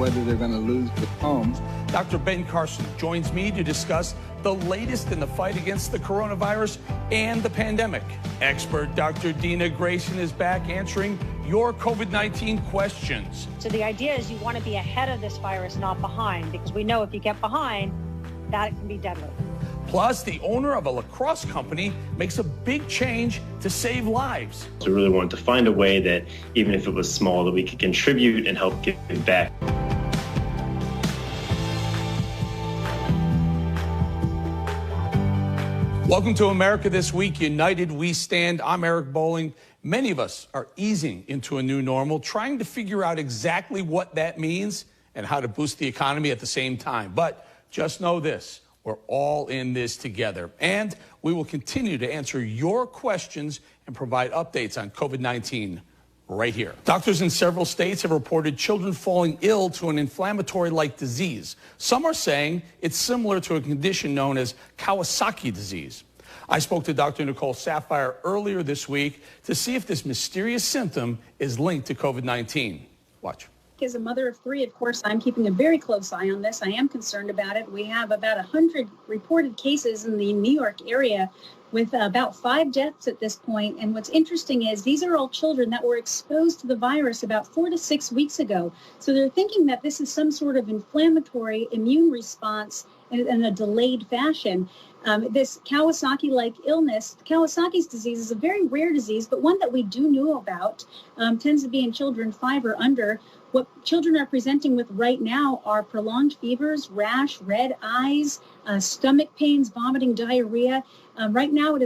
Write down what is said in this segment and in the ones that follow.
whether they're going to lose the home. Dr. Ben Carson joins me to discuss the latest in the fight against the coronavirus and the pandemic. Expert Dr. Deena Grayson is back answering your COVID-19 questions. So the idea is you want to be ahead of this virus, not behind, because we know if you get behind, that can be deadly. Plus, the owner of a lacrosse company makes a big change to save lives. So we really wanted to find a way that, even if it was small, that we could contribute and help give back. Welcome to America This Week. United we stand. I'm Eric Bolling. Many of us are easing into a new normal, trying to figure out exactly what that means and how to boost the economy at the same time. But just know this, we're all in this together. And we will continue to answer your questions and provide updates on COVID-19 right here. Doctors in several states have reported children falling ill to an inflammatory-like disease. Some are saying it's similar to a condition known as Kawasaki disease. I spoke to Dr. Nicole Sapphire earlier this week to see if this mysterious symptom is linked to COVID-19. Watch. As a mother of three, of course, I'm keeping a very close eye on this. I am concerned about it. We have about 100 reported cases in the New York area with about 5 deaths at this point. And what's interesting is these are all children that were exposed to the virus about 4 to 6 weeks ago. So they're thinking that this is some sort of inflammatory immune response in a delayed fashion. This Kawasaki-like illness, Kawasaki's disease, is a very rare disease, but one that we do know about, tends to be in children 5 or under. What children are presenting with right now are prolonged fevers, rash, red eyes, stomach pains, vomiting, diarrhea. Right now,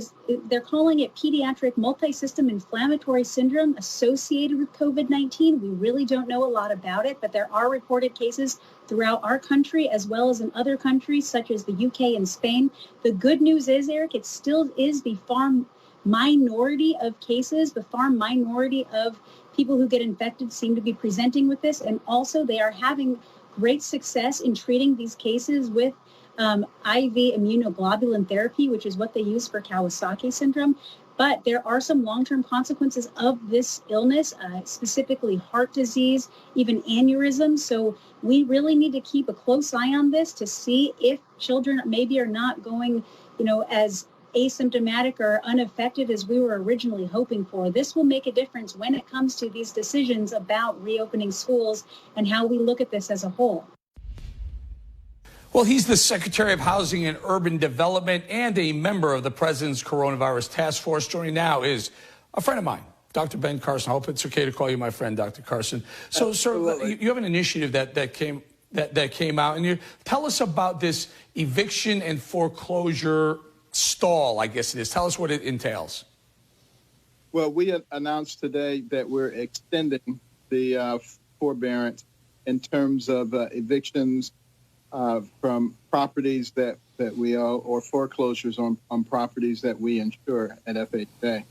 they're calling it pediatric multisystem inflammatory syndrome associated with COVID-19. We really don't know a lot about it, but there are reported cases throughout our country as well as in other countries such as the UK and Spain. The good news is, Eric, it still is the far minority of cases, the far minority of people who get infected seem to be presenting with this, and also they are having great success in treating these cases with IV immunoglobulin therapy, which is what they use for Kawasaki syndrome. But there are some long-term consequences of this illness, specifically heart disease, even aneurysm. So we really need to keep a close eye on this to see if children maybe are not going, as asymptomatic or unaffected as we were originally hoping for. This will make a difference when it comes to these decisions about reopening schools and how we look at this as a whole. Well, he's the Secretary of Housing and Urban Development and a member of the President's Coronavirus Task Force. Joining now is a friend of mine, Dr. Ben Carson. I hope it's okay to call you my friend, Dr. Carson. So, sir, you have an initiative that came out, and you tell us about this eviction and foreclosure stall, I guess it is. Tell us what it entails. Well, we announced today that we're extending the forbearance in terms of evictions from properties that we owe, or foreclosures on properties that we insure at FHA.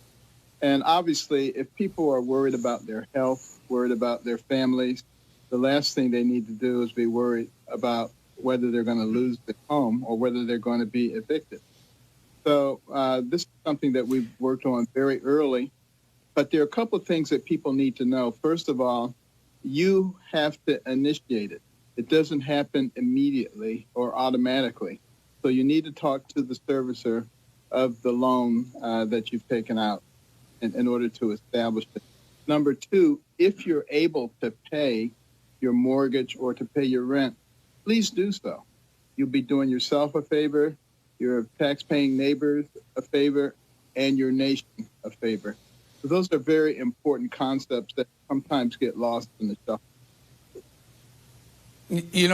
And obviously, if people are worried about their health, worried about their families, the last thing they need to do is be worried about whether they're going to lose the home or whether they're going to be evicted. So this is something that we've worked on very early, but there are a couple of things that people need to know. First of all, you have to initiate it. It doesn't happen immediately or automatically. So you need to talk to the servicer of the loan that you've taken out in order to establish it. Number two, if you're able to pay your mortgage or to pay your rent, please do so. You'll be doing yourself a favor, your tax-paying neighbors a favor, and your nation a favor. So those are very important concepts that sometimes get lost in the shuffle.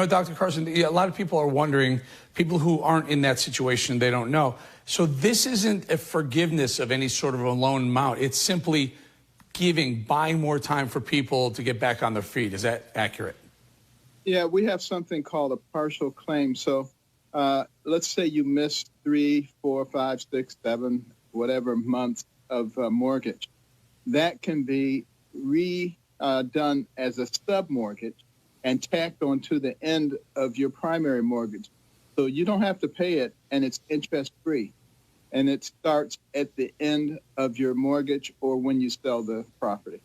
Dr. Carson, a lot of people are wondering, people who aren't in that situation, they don't know. So this isn't a forgiveness of any sort of a loan amount. It's simply buying more time for people to get back on their feet. Is that accurate? Yeah, we have something called a partial claim. So let's say you missed 3, 4, 5, 6, 7, whatever months of mortgage. That can be redone as a sub-mortgage and tacked onto the end of your primary mortgage. So you don't have to pay it, and it's interest-free. And it starts at the end of your mortgage or when you sell the property.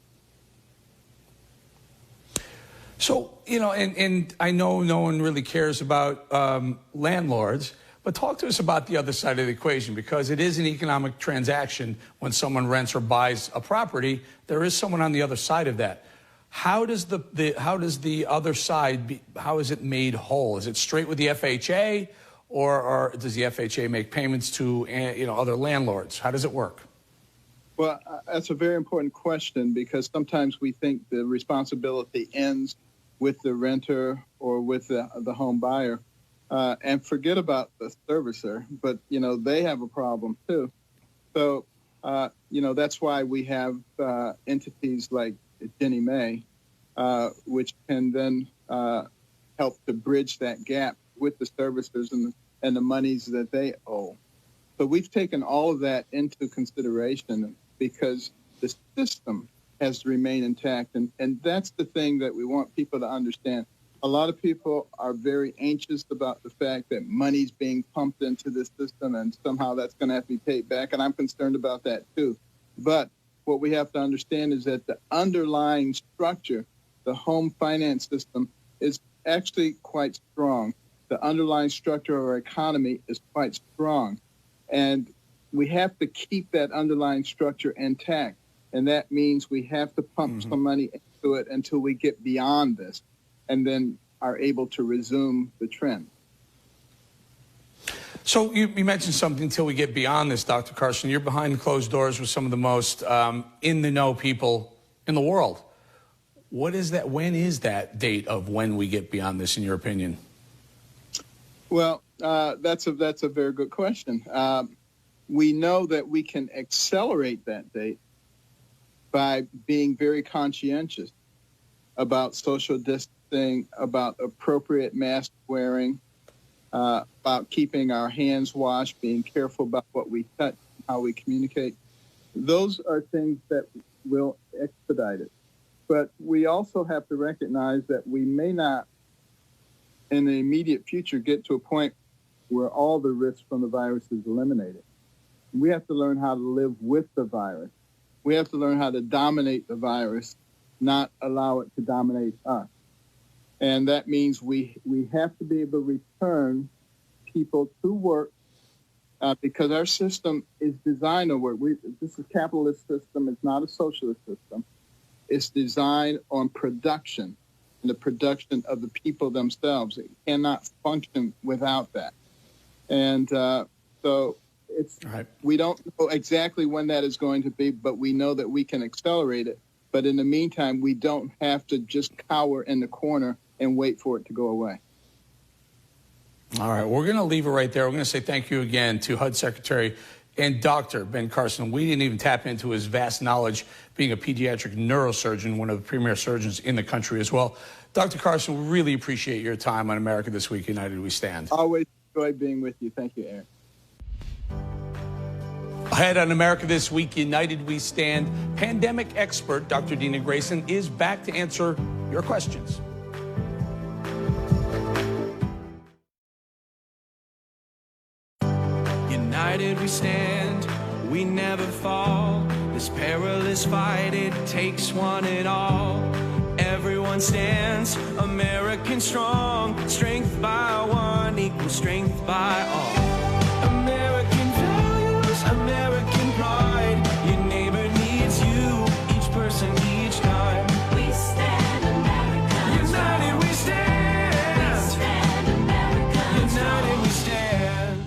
So, you know, and I know no one really cares about landlords, but talk to us about the other side of the equation, because it is an economic transaction. When someone rents or buys a property, there is someone on the other side of that. How does the other side, how is it made whole? Is it straight with the FHA, or does the FHA make payments to, you know, other landlords? How does it work? Well, that's a very important question, because sometimes we think the responsibility ends with the renter or with the home buyer, and forget about the servicer. But, you know, they have a problem too. So, you know, that's why we have entities like Ginnie Mae, which can then help to bridge that gap with the servicers and the monies that they owe. So we've taken all of that into consideration, because the system has to remain intact. And that's the thing that we want people to understand. A lot of people are very anxious about the fact that money's being pumped into this system and somehow that's going to have to be paid back. And I'm concerned about that too. But what we have to understand is that the underlying structure, the home finance system, is actually quite strong. The underlying structure of our economy is quite strong. And we have to keep that underlying structure intact. And that means we have to pump some money into it until we get beyond this, and then are able to resume the trend. So you mentioned something, until we get beyond this, Dr. Carson. You're behind closed doors with some of the most in-the-know people in the world. What is that? When is that date of when we get beyond this, in your opinion? Well, that's a very good question. We know that we can accelerate that date by being very conscientious about social distancing, about appropriate mask wearing, about keeping our hands washed, being careful about what we touch, how we communicate. Those are things that will expedite it. But we also have to recognize that we may not, in the immediate future, get to a point where all the risks from the virus is eliminated. We have to learn how to live with the virus. We have to learn how to dominate the virus, not allow it to dominate us. And that means we have to be able to return people to work, because our system is designed to work. This is a capitalist system. It's not a socialist system. It's designed on production, and the production of the people themselves. It cannot function without that. And so it's right. We don't know exactly when that is going to be, but we know that we can accelerate it. But in the meantime, we don't have to just cower in the corner and wait for it to go away. All right, we're going to leave it right there. We're going to say thank you again to HUD Secretary and Dr. Ben Carson. We didn't even tap into his vast knowledge, being a pediatric neurosurgeon, one of the premier surgeons in the country as well. Dr. Carson, we really appreciate your time on America This Week, United We Stand. Always enjoy being with you. Thank you, Eric. Ahead on America This Week, United We Stand, pandemic expert Dr. Deena Grayson is back to answer your questions. United we stand, we never fall. This perilous fight, it takes one and all. Everyone stands, American strong. Strength by one equals strength by all. American values, American pride. Your neighbor needs you, each person, each time. We stand, America. United we stand. We stand, America. United we stand.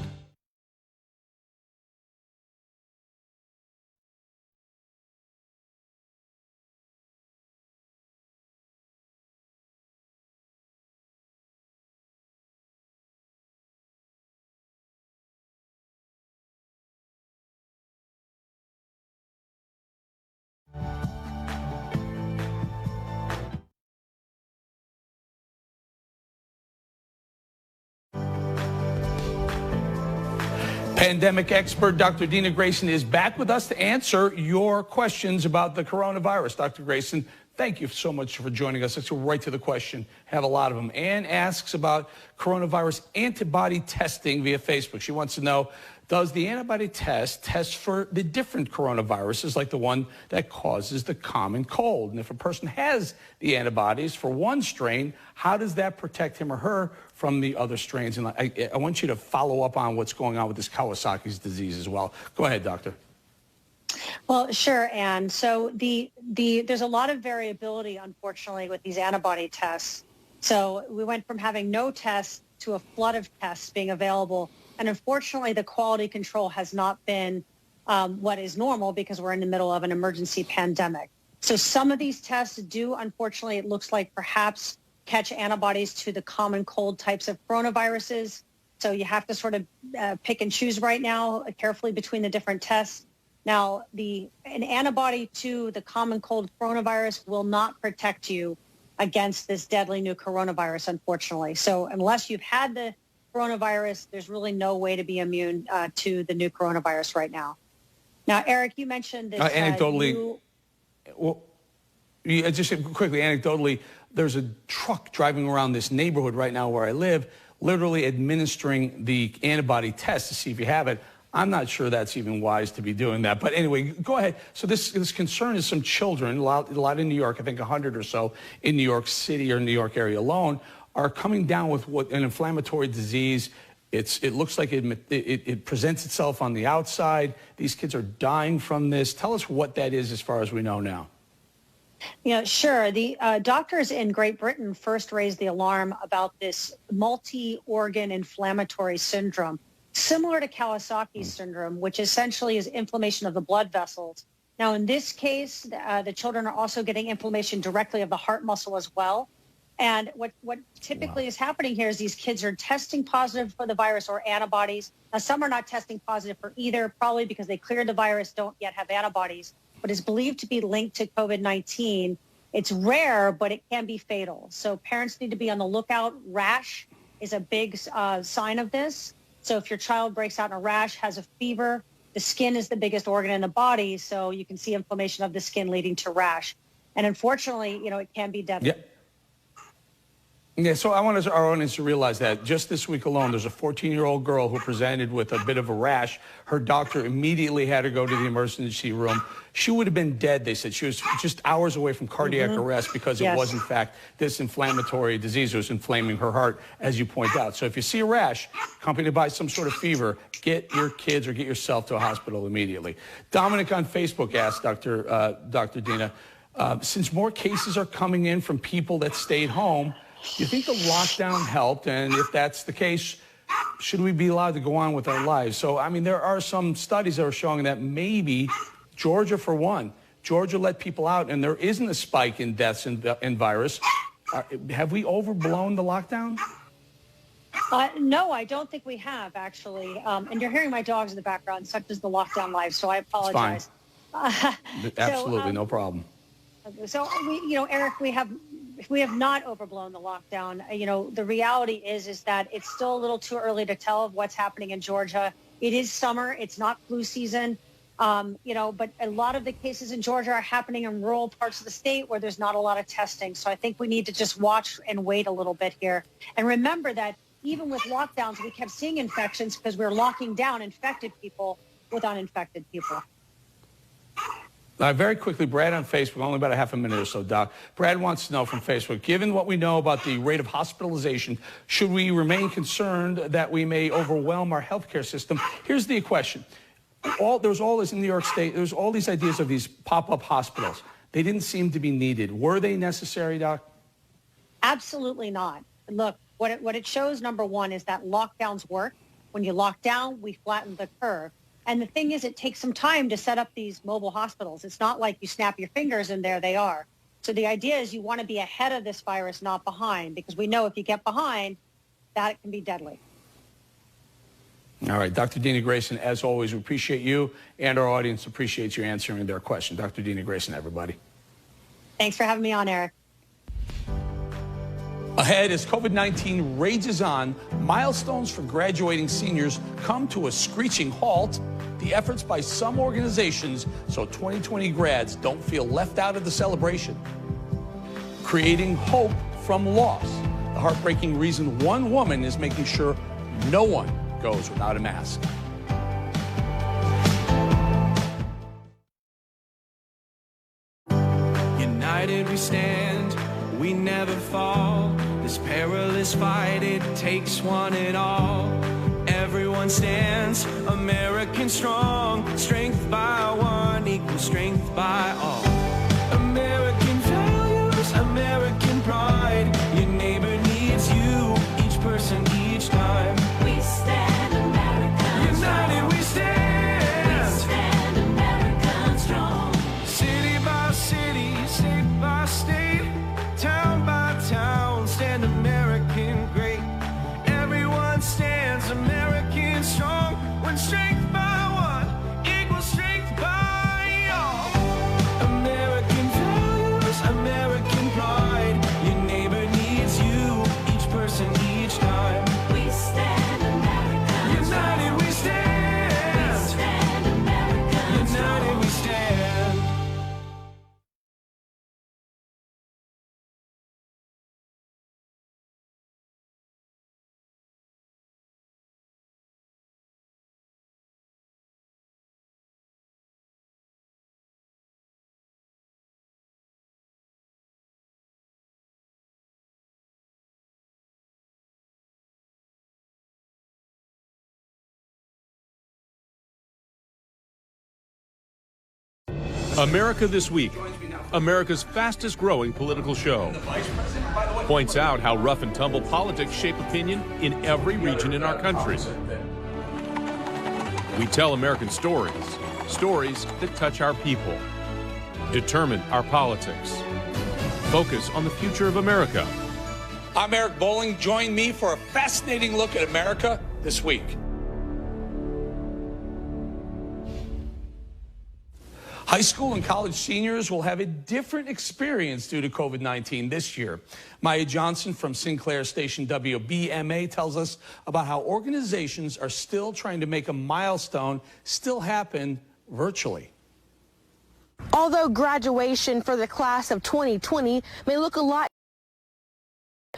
Pandemic expert Dr. Deena Grayson is back with us to answer your questions about the coronavirus. Dr. Grayson, Thank you so much for joining us. Let's go right to the question. Have a lot of them. Ann asks about coronavirus antibody testing via Facebook. She wants to know, does the antibody test for the different coronaviruses, like the one that causes the common cold? And if a person has the antibodies for one strain, how does that protect him or her from the other strains? And I want you to follow up on what's going on with this Kawasaki's disease as well. Go ahead, doctor. Well, sure, Anne. So there's a lot of variability, unfortunately, with these antibody tests. So we went from having no tests to a flood of tests being available. And unfortunately, the quality control has not been what is normal because we're in the middle of an emergency pandemic. So some of these tests do, unfortunately, it looks like perhaps catch antibodies to the common cold types of coronaviruses. So you have to sort of pick and choose right now carefully between the different tests. Now, an antibody to the common cold coronavirus will not protect you against this deadly new coronavirus, unfortunately. So unless you've had the coronavirus, there's really no way to be immune to the new coronavirus right now. Now, Eric, you mentioned this. Anecdotally, just quickly, anecdotally, there's a truck driving around this neighborhood right now where I live, literally administering the antibody test to see if you have it. I'm not sure that's even wise to be doing that. But anyway, go ahead. So this concern is some children, a lot in New York, I think 100 or so in New York City or New York area alone, are coming down with an inflammatory disease. It looks like it presents itself on the outside. These kids are dying from this. Tell us what that is as far as we know now. Yeah, sure. The doctors in Great Britain first raised the alarm about this multi-organ inflammatory syndrome, similar to Kawasaki's syndrome, which essentially is inflammation of the blood vessels. Now, in this case, the children are also getting inflammation directly of the heart muscle as well. And what typically is happening here is these kids are testing positive for the virus or antibodies. Now, some are not testing positive for either, probably because they cleared the virus, don't yet have antibodies, but is believed to be linked to COVID-19. It's rare, but it can be fatal. So parents need to be on the lookout. Rash is a big sign of this. So if your child breaks out in a rash, has a fever, the skin is the biggest organ in the body, so you can see inflammation of the skin leading to rash. And unfortunately, it can be deadly. Yeah, so I want our audience to realize that just this week alone, there's a 14-year-old girl who presented with a bit of a rash. Her doctor immediately had her go to the emergency room. She would have been dead, they said. She was just hours away from cardiac arrest because it was, in fact, this inflammatory disease was inflaming her heart, as you point out. So if you see a rash accompanied by some sort of fever, get your kids or get yourself to a hospital immediately. Dominic on Facebook asked Dr. Dena, since more cases are coming in from people that stayed home, do you think the lockdown helped? And if that's the case, should we be allowed to go on with our lives? So, I mean, there are some studies that are showing that maybe Georgia, for one, Georgia let people out and there isn't a spike in deaths in virus. Have we overblown the lockdown? No, I don't think we have, actually. And you're hearing my dogs in the background, such as the lockdown live, so I apologize. Absolutely, no problem. So, Eric, we have not overblown the lockdown. The reality is that it's still a little too early to tell of what's happening in Georgia. It is summer. It's not flu season. But a lot of the cases in Georgia are happening in rural parts of the state where there's not a lot of testing. So I think we need to just watch and wait a little bit here. And remember that even with lockdowns, we kept seeing infections because we were locking down infected people with uninfected people. Very quickly, Brad on Facebook, only about a half a minute or so, Doc. Brad wants to know from Facebook, given what we know about the rate of hospitalization, should we remain concerned that we may overwhelm our healthcare system? Here's the question. There's all this in New York State. There's all these ideas of these pop-up hospitals. They didn't seem to be needed. Were they necessary, Doc? Absolutely not. Look, what it shows, number one, is that lockdowns work. When you lock down, we flatten the curve. And the thing is, it takes some time to set up these mobile hospitals. It's not like you snap your fingers and there they are. So the idea is you want to be ahead of this virus, not behind, because we know if you get behind, that can be deadly. All right, Dr. Deena Grayson, as always, we appreciate you and our audience appreciates you answering their question. Dr. Deena Grayson, everybody. Thanks for having me on, Eric. Ahead, as COVID-19 rages on, milestones for graduating seniors come to a screeching halt. The efforts by some organizations so 2020 grads don't feel left out of the celebration. creating hope from loss. The heartbreaking reason one woman is making sure no one goes without a mask. United we stand, we never fall. This perilous fight, it takes one and all. Everyone stands, American strong. Strength by one equals strength by all. American values, American pride. Your neighbor needs you, each person, each time. We stand American strong. United we stand. We stand American strong. City by city, state by state, town by town, stand American great. Everyone stands American strong. When strength by one equals strength by all. American values, American pride. Your neighbor needs you, each person, each time. We stand American strong. United we stand. We stand American strong. United we stand. America This Week, America's fastest growing political show, points out how rough and tumble politics shape opinion in every region in our country. We tell American stories, stories that touch our people, determine our politics, focus on the future of America. I'm Eric Bolling. Join me for a fascinating look at America this week. High school and college seniors will have a different experience due to COVID-19 this year. Maya Johnson from Sinclair station WBMA tells us about how organizations are still trying to make a milestone still happen virtually. Although graduation for the class of 2020 may look a lot,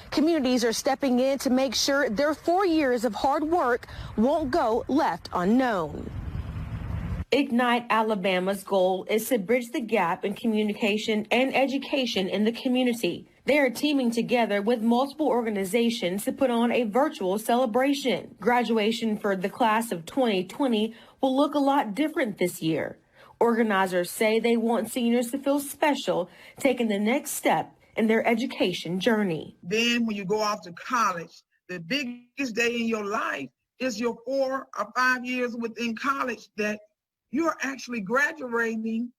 communities are stepping in to make sure their 4 years of hard work won't go left unknown. Ignite Alabama's goal is to bridge the gap in communication and education in the community. They are teaming together with multiple organizations to put on a virtual celebration. Graduation for the class of 2020 will look a lot different this year. Organizers say they want seniors to feel special, taking the next step in their education journey. Then when you go off to college, the biggest day in your life is your 4 or 5 years within college that you're actually graduating,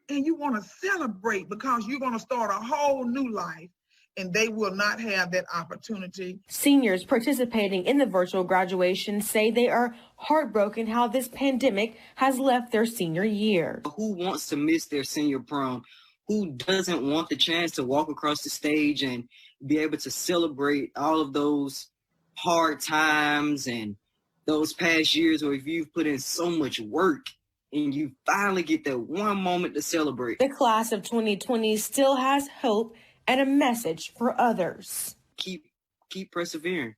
and you want to celebrate because you're going to start a whole new life, and they will not have that opportunity. Seniors participating in the virtual graduation say they are heartbroken how this pandemic has left their senior year. Who wants to miss their senior prom? Who doesn't want the chance to walk across the stage and be able to celebrate all of those hard times and those past years where you've put in so much work and you finally get that one moment to celebrate? The class of 2020 still has hope and a message for others. Keep persevering.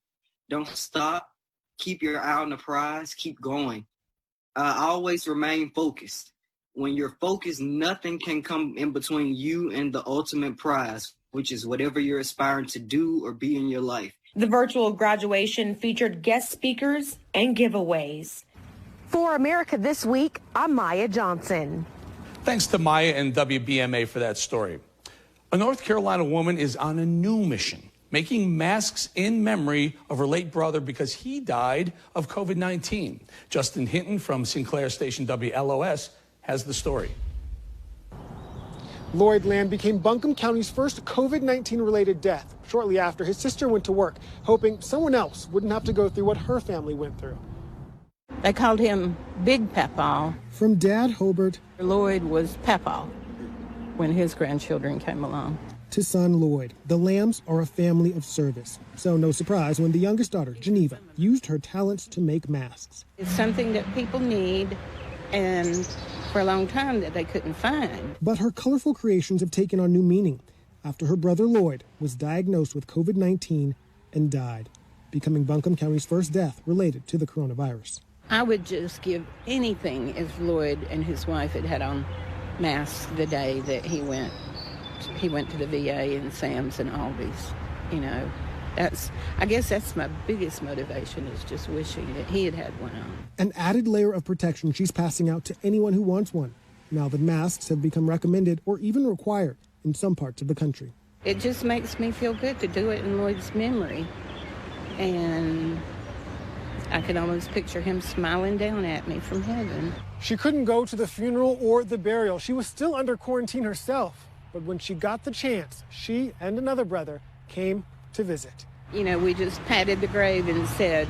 Don't stop. Keep your eye on the prize. Keep going. Always remain focused. When you're focused, nothing can come in between you and the ultimate prize, which is whatever you're aspiring to do or be in your life. The virtual graduation featured guest speakers and giveaways. For America This Week, I'm Maya Johnson. Thanks to Maya and WBMA for that story. A North Carolina woman is on a new mission, making masks in memory of her late brother because he died of COVID-19. Justin Hinton from Sinclair station WLOS has the story. Lloyd Land became Buncombe County's first COVID-19 related death shortly after his sister went to work, hoping someone else wouldn't have to go through what her family went through. They called him Big Papaw. From Dad Hobart, Lloyd was Papaw when his grandchildren came along. To son Lloyd, the Lambs are a family of service. So no surprise when the youngest daughter, Geneva, used her talents to make masks. It's something that people need, and for a long time that they couldn't find. But her colorful creations have taken on new meaning. after her brother Lloyd was diagnosed with COVID-19 and died, becoming Buncombe County's first death related to the coronavirus. I would just give anything if Lloyd and his wife had on masks the day that he went to the VA and Sam's and Aldi's. You know, I guess that's my biggest motivation, is just wishing that he had one on. An added layer of protection she's passing out to anyone who wants one, now that masks have become recommended or even required in some parts of the country. It just makes me feel good to do it in Lloyd's memory. And I can almost picture him smiling down at me from heaven. She couldn't go to the funeral or the burial. She was still under quarantine herself. But when she got the chance, she and another brother came to visit. You know, we just patted the grave and said,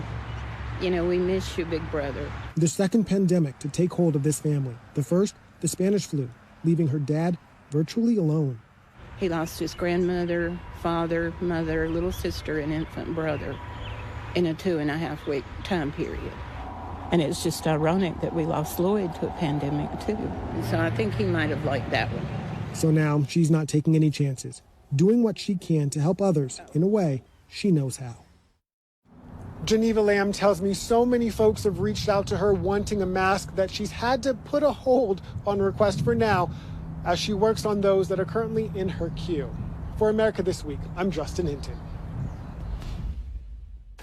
you know, we miss you, big brother. The second pandemic to take hold of this family. The first, the Spanish flu, leaving her dad virtually alone. He lost his grandmother, father, mother, little sister, and infant brother in a 2.5-week time period. And it's just ironic that we lost Lloyd to a pandemic, too. And so I think he might have liked that one. So now she's not taking any chances, doing what she can to help others in a way she knows how. Geneva Lamb tells me so many folks have reached out to her wanting a mask that she's had to put a hold on request for now as she works on those that are currently in her queue. For America This Week, I'm Justin Hinton.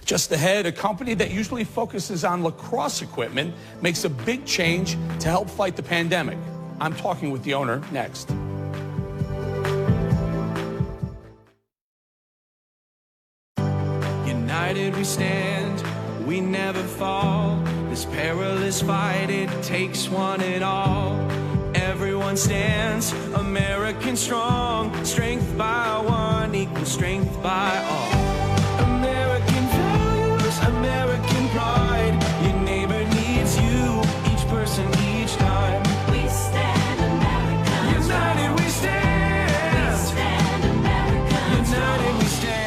Just ahead, a company that usually focuses on lacrosse equipment makes a big change to help fight the pandemic. I'm talking with the owner next. United we stand, we never fall. This perilous fight, it takes one and all. Everyone stands, American strong. Strength by one equals strength by all. American values, American pride. Your neighbor needs you, each person, each time. We stand America. United we stand. We stand America. United we stand.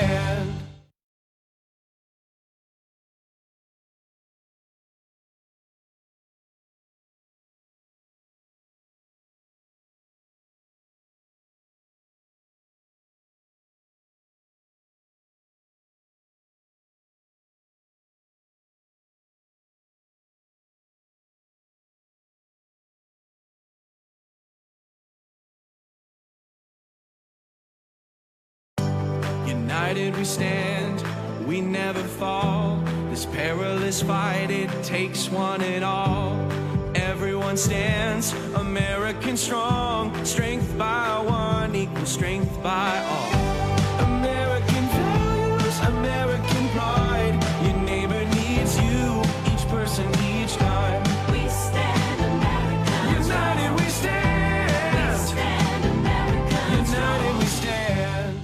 United we stand, we never fall. This perilous fight, it takes one and all. Everyone stands, American strong. Strength by one equals strength by all. American values, American pride. Your neighbor needs you, each person, each time. We stand America. United we stand. We stand America. United we stand.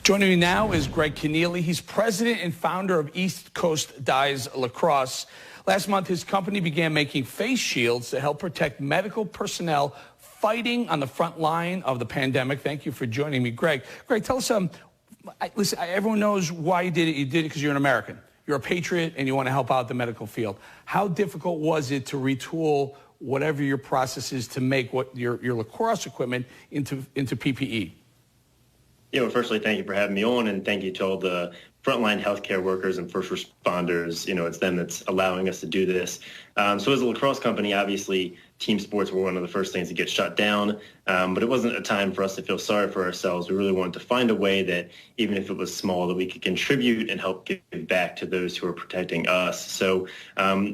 Joining me now is Greg Kenneally. He's president and founder of East Coast Dyes Lacrosse. Last month, his company began making face shields to help protect medical personnel fighting on the front line of the pandemic. Thank you for joining me, Greg. Greg, tell us, listen, everyone knows why you did it. You did it because you're an American. You're a patriot and you want to help out the medical field. How difficult was it to retool whatever your process is to make what your lacrosse equipment into PPE? Yeah, well, firstly, thank you for having me on, and thank you to all the frontline healthcare workers and first responders. You know, it's them that's allowing us to do this. So as a lacrosse company, obviously, team sports were one of the first things to get shut down, but it wasn't a time for us to feel sorry for ourselves. We really wanted to find a way that, even if it was small, that we could contribute and help give back to those who are protecting us. So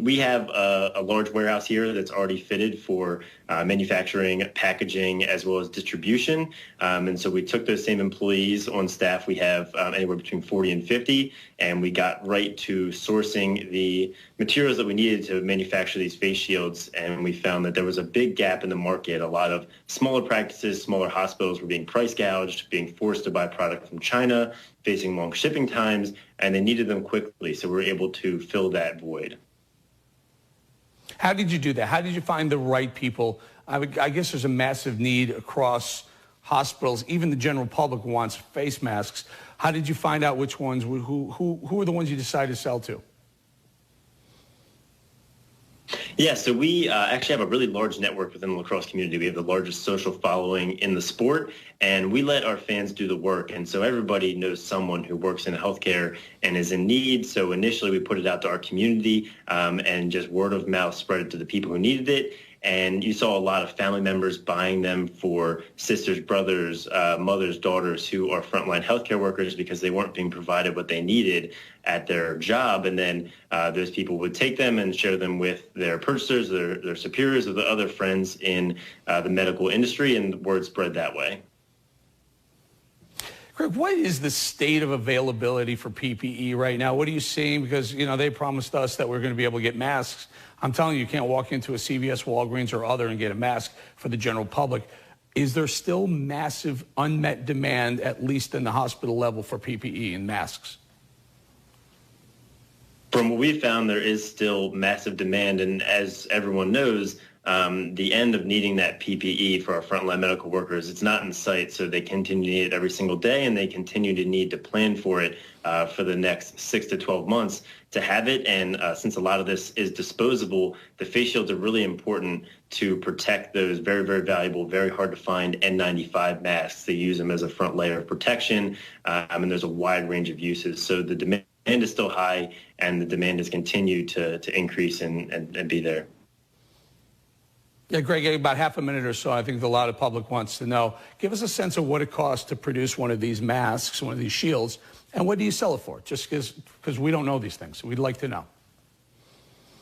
we have a large warehouse here that's already fitted for manufacturing, packaging, as well as distribution. And so we took those same employees on staff. We have anywhere between 40 and 50, and we got right to sourcing the materials that we needed to manufacture these face shields. And we found that there was a big gap in the market. A lot of smaller practices, smaller hospitals were being price gouged, being forced to buy product from China, facing long shipping times, and they needed them quickly. So we were able to fill that void. How did you do that? How did you find the right people? I guess there's a massive need across hospitals. Even the general public wants face masks. How did you find out which ones, who were the ones you decided to sell to? Yeah, so we actually have a really large network within the lacrosse community. We have the largest social following in the sport, and we let our fans do the work. And so everybody knows someone who works in healthcare and is in need. So initially we put it out to our community and just word of mouth spread it to the people who needed it. And you saw a lot of family members buying them for sisters, brothers, mothers, daughters who are frontline healthcare workers because they weren't being provided what they needed at their job. And then those people would take them and share them with their purchasers, their superiors, or the other friends in the medical industry, and the word spread that way. Greg, what is the state of availability for PPE right now? What are you seeing? Because, you know, they promised us that we're going to be able to get masks. I'm telling you, you can't walk into a CVS, Walgreens, or other and get a mask for the general public. Is there still massive unmet demand, at least in the hospital level, for PPE and masks? From what we found, there is still massive demand. And as everyone knows, the end of needing that PPE for our frontline medical workers, it's not in sight. So they continue to need it every single day, and they continue to need to plan for it for the next 6 to 12 months to have it. And since a lot of this is disposable, the face shields are really important to protect those very, very valuable, very hard to find N95 masks. They use them as a front layer of protection, and there's a wide range of uses. So the demand is still high, and the demand has continued to increase and be there. Yeah, Greg, about half a minute or so, I think a lot of public wants to know. Give us a sense of what it costs to produce one of these masks, one of these shields, and what do you sell it for? Just because we don't know these things, so we'd like to know.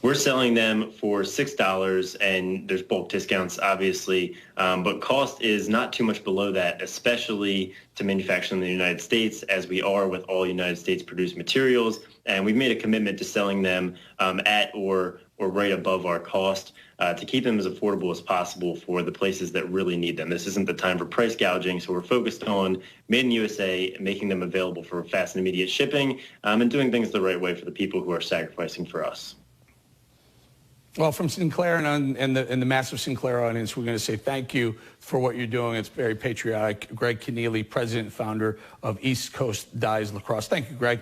We're selling them for $6, and there's bulk discounts, obviously, but cost is not too much below that, especially to manufacture in the United States, as we are with all United States-produced materials. And we've made a commitment to selling them at or right above our cost to keep them as affordable as possible for the places that really need them. This isn't the time for price gouging, so we're focused on made in USA, making them available for fast and immediate shipping, and doing things the right way for the people who are sacrificing for us. Well, from Sinclair and the massive Sinclair audience, we're going to say thank you for what you're doing. It's very patriotic. Greg Kenneally, president and founder of East Coast Dyes Lacrosse. Thank you, Greg.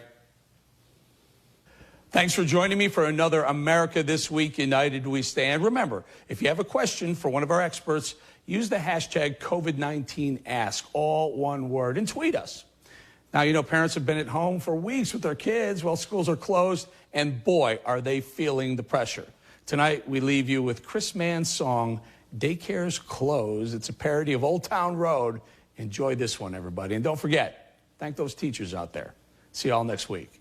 Thanks for joining me for another America This Week United We Stand. Remember, if you have a question for one of our experts, use the hashtag COVID-19Ask, all one word, and tweet us. Now, you know, parents have been at home for weeks with their kids while schools are closed, and boy, are they feeling the pressure. Tonight, we leave you with Chris Mann's song, Daycare's Closed. It's a parody of Old Town Road. Enjoy this one, everybody. And don't forget, thank those teachers out there. See you all next week.